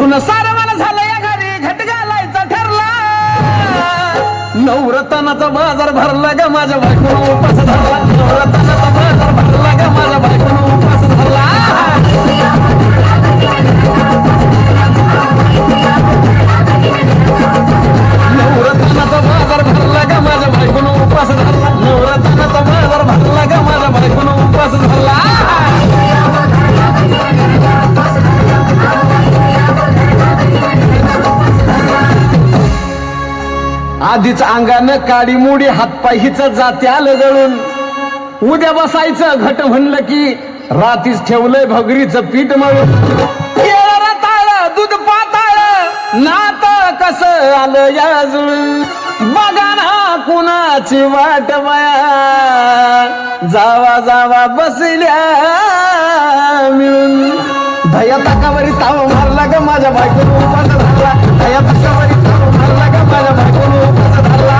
धुन सार मला झालं या घरी घट घालायचा ठरला नवरत्नाचा बाजार भरला ग माझ्या बायकोनं उपास धरला नवरत्नाचा बाजार भरला ग माझ्या बायकोनं उपास धरला नवरत्नाचा बाजार भरला ग माझ्या बायकोनं उपास धरला नवरत्नाचा बाजार भरला ग माझ्या बायकोनं उपास धरला आधीच अंगानं काडी मोडी हातपाय हिच जाते आलं गळून उद्या बसायचं घट म्हणलं की रातीच ठेवलंय भगरीचं पीठ मळून केळं रताळ दूध पाताळ नात कसं आलं या जुळून बघा ना कुणाची वाट बया जावा जावा बसल्या मिळून दया ताकावरी ताव मारला ग माझ्या बायकोनं उपास धरला दया ताकावरी ताव मारला ग माझ्या बायकोनं उपास धरला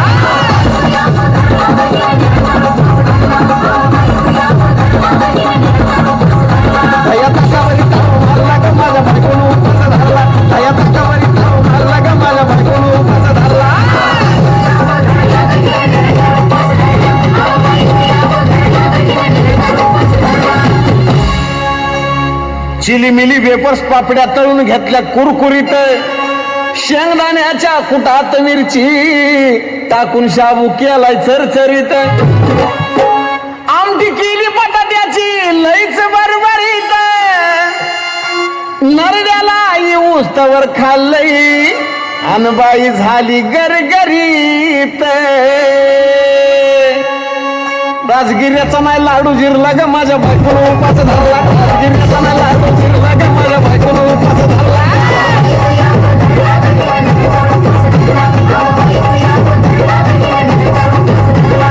दया ताकावरी ताव मारला ग माझ्या बायकोनं उपास धरला दया ताकावरी ताव मारला ग माझ्या बायकोनं उपास धरला चिलीमिली वेपर्स पापड्या तळून घेतल्या कुरकुरीत शेंगदाण्याच्या कुटात मिरची टाकून शाबू केलाय चरचरीत आमटी केली बटाट्याची लईच बरबरीत नरड्याला येऊस तवर खाल्लई अनबाई झाली गरगरीत राजगिऱ्याचा नाही लाडू जिरला ग माझ्या बायकोनं उपास धरला राजगिऱ्याचा नाही लाडू जिरला ग माझ्या बायकोनं उपास धरला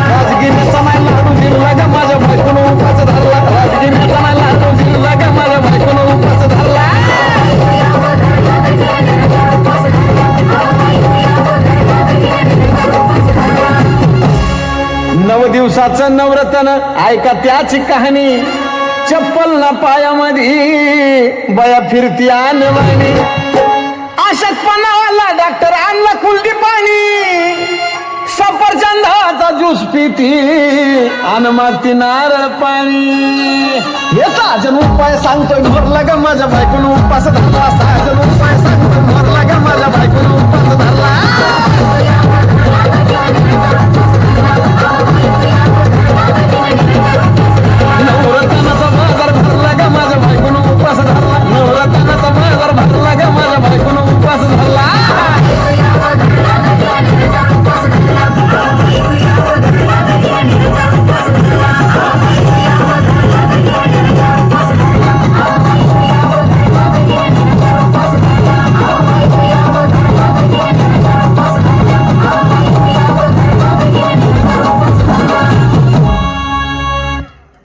राजगिऱ्याचा नाही लाडू जिरला ग माझ्या बायकोनं उपास धरला राजगिऱ्याचा नाही लाडू जिरला ग माझ्या बायकोनं उपास धरला नव दिवसाचं नवरत्न ऐका त्याची कहाणी चप्पल ना पायामध्ये बया फिरती आणवाणी अशक्तपणावाला डॉक्टर आणला कुलटी पाणी सफरचंदाचा ज्यूस पिती आणि मागती नारळ पाणी याचा अजून उपाय सांगतोय भरला ग माझ्या बायकोनं उपास धरला